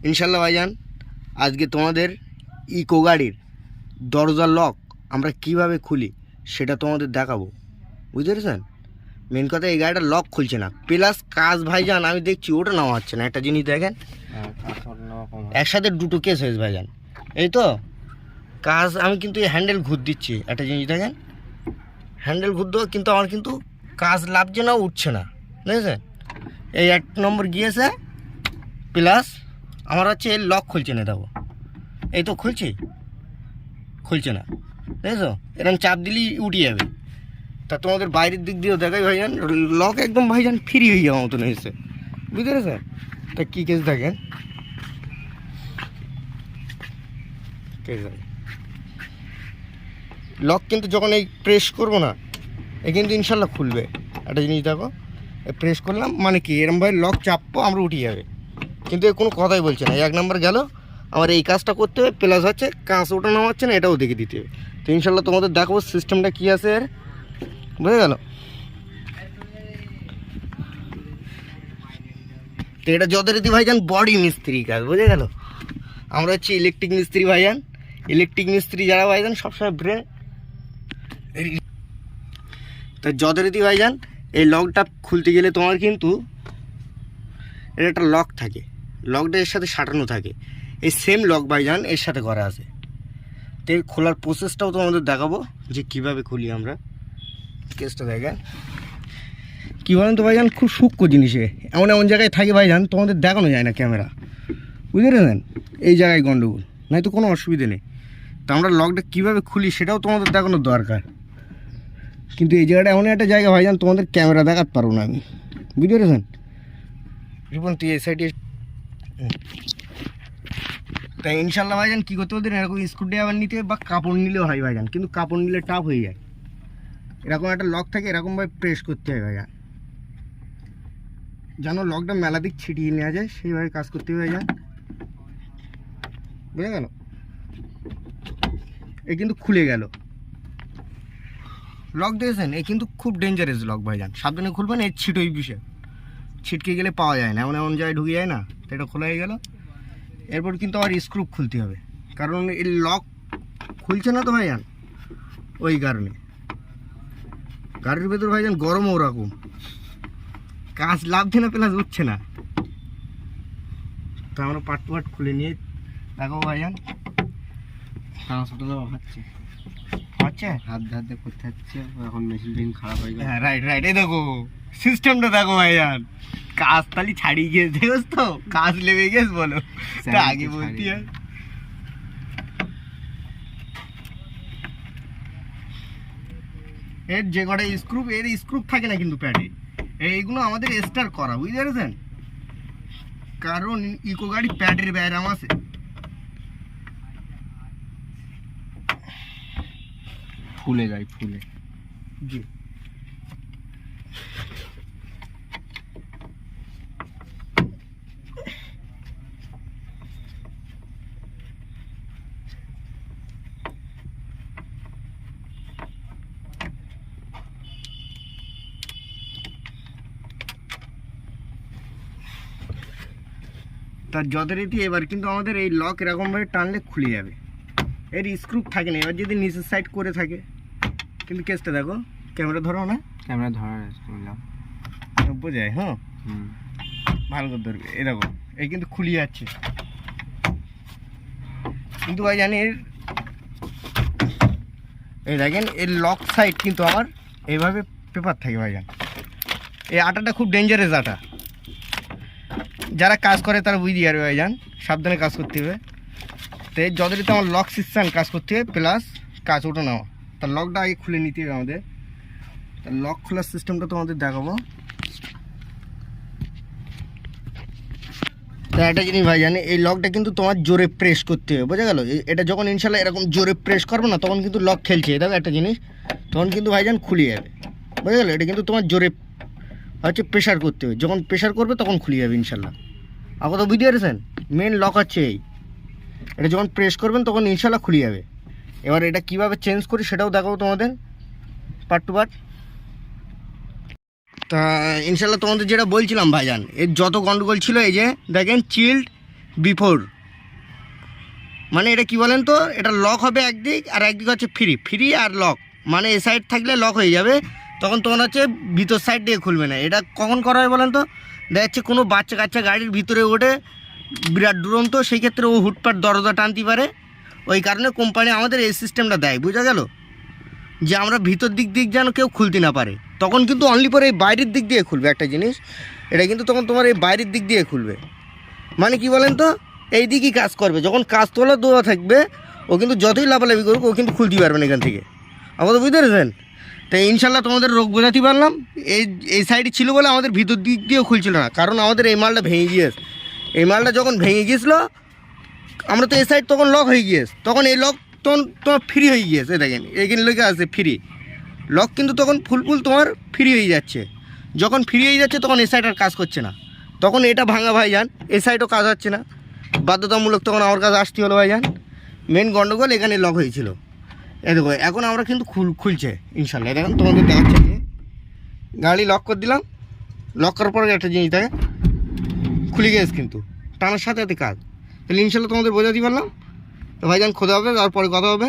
ইনশাল্লাহ ভাইজান আজকে তোমাদের ইকো গাড়ির দরজার লক আমরা কিভাবে খুলি সেটা তোমাদের দেখাবো, বুঝতে পেরেছেন। মেন কথা এই গাড়িটা লক খুলছে না, প্লাস কাজ ভাইজান আমি দেখছি ওটা নেওয়া হচ্ছে না। একটা জিনিস দেখেন, একসাথে দুটো কেস হয়েছে ভাইজান। এই তো কাজ আমি কিন্তু এই হ্যান্ডেল ঘুর দিচ্ছি, একটা জিনিস দেখেন হ্যান্ডেল ঘুর দেবো কিন্তু আমার কিন্তু কাজ লাভছে না, উঠছে না, বুঝেছেন। এই 1 নম্বর গিয়েছে, প্লাস আমার হচ্ছে এই লক খুলছে না। দেখো এই তো খুলছে না, বুঝেছো। এরকম চাপ দিলেই উঠে যাবে। তা তোমাদের বাইরের দিক দিয়েও দেখাই ভাইজান লক একদম ভাইজান ফ্রি হয়ে যাওয়ার মতন হয়েছে, বুঝতে পেরেছেন। তা কী কেস দেখেন, লক কিন্তু যখন এই প্রেস করবো না এ কিন্তু ইনশাল্লাহ খুলবে। একটা জিনিস দেখো প্রেস করলাম মানে কি এরম ভাই লক চাপবো আমরা উঠে যাবে, কিন্তু এ কোনো কথাই বলছে না। 1 নম্বর গেল, আমার এই কাজটা করতে হবে, প্লাস হচ্ছে কাজ ওঠানো হচ্ছে না এটাও দেখে দিতে হবে। তো ইনশাল্লাহ তোমাদের দেখাবো সিস্টেমটা কী আছে এর, বুঝে গেল। তো এটা যথারীতি ভাইজান বডি মিস্ত্রি কাজ, বুঝে গেল। আমরা হচ্ছে ইলেকট্রিক মিস্ত্রি ভাইজান। ইলেকট্রিক মিস্ত্রি যারা ভাইজান সবসময় ব্রেন। তো যথারীতি ভাইজান এই লকটা খুলতে গেলে তোমার কিন্তু এর একটা লক থাকে, লকটা এর সাথে সাঁটানো থাকে। এই সেম লক ভাইজান এর সাথে করা আছে। তো এই খোলার প্রসেসটাও তোমাদের দেখাবো যে কীভাবে খুলি আমরা। কেসটা দেখেন কী বলেন তো ভাইজান, খুব সূক্ষ্ম জিনিসে এমন এমন জায়গায় থাকে ভাইজান তোমাদের দেখানো যায় না ক্যামেরা, বুঝতে পেরেছেন। এই জায়গায় গন্ডগোল, নাই তো কোনো অসুবিধে নেই। তো আমরা লকটা কীভাবে খুলি সেটাও তোমাদের দেখানোর দরকার, কিন্তু এই জায়গাটা এমন একটা জায়গা ভাইজান তোমাদের ক্যামেরা দেখাতে পারবো না আমি, বুঝতে পেরেছেন। রিপন তুই এই সাইডে। তাই ইনশাল্লাহ ভাইজান কী করতে বলতেন, এরকম স্ক্রুড্রাইভার নিতে বা কাপড় নিলেও হয় ভাইজান, কিন্তু কাপড় নিলে টাফ হয়ে যায়। এরকম একটা লক থাকে, এরকমভাবে প্রেস করতে হয় ভাইজান, যেন লকটা মেলা দিক ছিটিয়ে নেওয়া যায় সেইভাবে কাজ করতে হবে ভাইজান, বুঝে গেল। এ কিন্তু খুলে গেল লক, দিয়েছেন। এ কিন্তু খুব ডেঞ্জারাস লক ভাইজান, সাবধানে খুলবেন। এর ছিটোই বিষয়, ছিটকে গেলে পাওয়া যায় না, এমন এমন জায়গায় ঢুকে যায় না। তো এটা খোলা হয়ে গেল। এরপর কিন্তু আবার স্ক্রু খুলতে হবে, কারণ এই লক খুলছে না তো ভাইজান, ওই কারণে। গাড়ির ভেতর ভাইজান গরমও ওরকম, কাজ লাভছে না প্লাস উঠছে না। তো আমরা পার্ট টু পার্ট খুলে নিয়ে দেখো ভাইজান। হচ্ছে হাত হাতে করতে হচ্ছে, এখন মেশিন খারাপ হয়ে গেছে। হ্যাঁ রাইট এই দেখো সিস্টেমটা দেখো ভাইজান, কাজ তালি ছাড়িয়ে গিয়েছে, দেখোস তো কাজ লেগে গেছে বলো, আগে বলতে হয়। এর যে কটা স্ক্রু, এর স্ক্রু থাকে না কিন্তু প্যাডে, এইগুলো আমাদের স্টার করা, বুঝতে পেরেছেন। কারণ ইকো গাড়ি প্যাডের ব্যায়াম আছে। ফুলে যায় ফুলে, জি। তার যথারীতি এবার কিন্তু আমাদের এই লক এরকমভাবে টানলে খুলে যাবে, এর স্ক্রু থাকে না। এবার যদি নিচের সাইড করে থাকে, কিন্তু কেসটা দেখো, ক্যামেরা ধরো না, ক্যামেরা ধরা বোঝায়। হ্যাঁ ভালো করে ধরবে, এই দেখো এই কিন্তু খুলে যাচ্ছে। কিন্তু ভাই জানি এই দেখেন এর লক সাইড কিন্তু আমার এইভাবে পেপার থাকে ভাইজান। এই আটাটা খুব ডেঞ্জারাস আটা, যারা কাজ করে তারা বুঝতে পারবে ভাইজান, সাবধানে কাজ করতে হবে। তো যতটা আমার লক সিস্টেম কাজ করতে হবে, প্লাস কাজ ওটা নেওয়া। তার লকটা আগে খুলে নিতে হবে আমাদের। তার লক খোলার সিস্টেমটা তোমাদের দেখাবো। তো একটা জিনিস ভাইজান, এই লকটা কিন্তু তোমার জোরে প্রেস করতে হবে, বোঝা গেল। এটা যখন ইনশাল্লাহ এরকম জোরে প্রেস করবে না, তখন কিন্তু লক খেলছে, দেখো একটা জিনিস, তখন কিন্তু ভাইজান খুলে যাবে, বোঝা গেল। এটা কিন্তু তোমার জোরে হচ্ছে প্রেশার করতে হবে, যখন প্রেশার করবে তখন খুলে যাবে ইনশাল্লাহ। আপনারা তো বুঝতে পেরেছেন, মেন লক হচ্ছে এই, এটা যখন প্রেস করবেন তখন ইনশাল্লাহ খুলে যাবে। এবার এটা কিভাবে চেঞ্জ করি সেটাও দেখাবো তোমাদের পার্ট টু পার্ট। তা ইনশাল্লাহ তোমাদের যেটা বলছিলাম ভাইজান, এর যত গন্ডগোল ছিল, এই যে দেখেন চিল্ড বিফোর, মানে এটা কি বলেন তো, এটা লক হবে একদিক আর একদিক হচ্ছে ফ্রি আর লক, মানে এ সাইড থাকলে লক হয়ে যাবে, তখন তোমার হচ্ছে ভিতর সাইড দিয়ে খুলবে না। এটা কখন করা হয় বলেন তো, দেখা যাচ্ছে কোনো বাচ্চা কাচ্চা গাড়ির ভিতরে ওঠে বিরাট দুরন্ত, সেই ক্ষেত্রে ও হুটপাট দরজা টানতে পারে, ওই কারণে কোম্পানি আমাদের এই সিস্টেমটা দেয়, বোঝা গেল, যে আমরা ভিতর দিক যেন কেউ খুলতে না পারে। তখন কিন্তু অনলি পরে এই বাইরের দিক দিয়ে খুলবে একটা জিনিস, এটা কিন্তু তখন তোমার এই বাইরের দিক দিয়ে খুলবে, মানে কি বলেন তো, এই দিকই কাজ করবে। যখন কাজ তোলা দেওয়া থাকবে ও কিন্তু যতই লাফালাফি করুক ও কিন্তু খুলতে পারবে না এখান থেকে, আমাদের বুঝতে পেরেছেন। তাই ইনশাল্লাহ তোমাদের রোগ বোঝাতে পারলাম। এই সাইডে ছিল বলে আমাদের ভিতর দিক দিয়েও খুলছিল না, কারণ আমাদের এই মালটা ভেঙে গিয়েছে। এই মালটা যখন ভেঙে গিয়েছিলো, আমরা তো এই সাইড তখন লক হয়ে গিয়েছে, তখন এই লক তখন তোমার ফ্রি হয়ে গিয়েছে, দেখেন এখানে লেগে আছে ফ্রি লক, কিন্তু তখন ফুল তোমার ফ্রি হয়ে যাচ্ছে। যখন ফ্রি হয়ে যাচ্ছে তখন এই সাইড আর কাজ করছে না, তখন এটা ভাঙা ভাইজান, এই সাইডও কাজ হচ্ছে না, বাধ্যতামূলক তখন আমার কাছে আসতে হলো ভাইজান। মেন গন্ডগোল এখানে লক হয়েছিল। এই দেখো এখন আমরা কিন্তু খুলছে ইনশাল্লাহ, দেখেন তোমাদের দেখাচ্ছে, গাড়ি লক করে দিলাম, লক করার পরে একটা জিনিস থাকে খুলে গেছে, কিন্তু টানার সাথে সাথে কাজ। তাহলে ইনশাল্লাহ তোমাদের বোঝাতে পারলাম। তো ভাইজান খোদা হবে, তারপরে কথা হবে।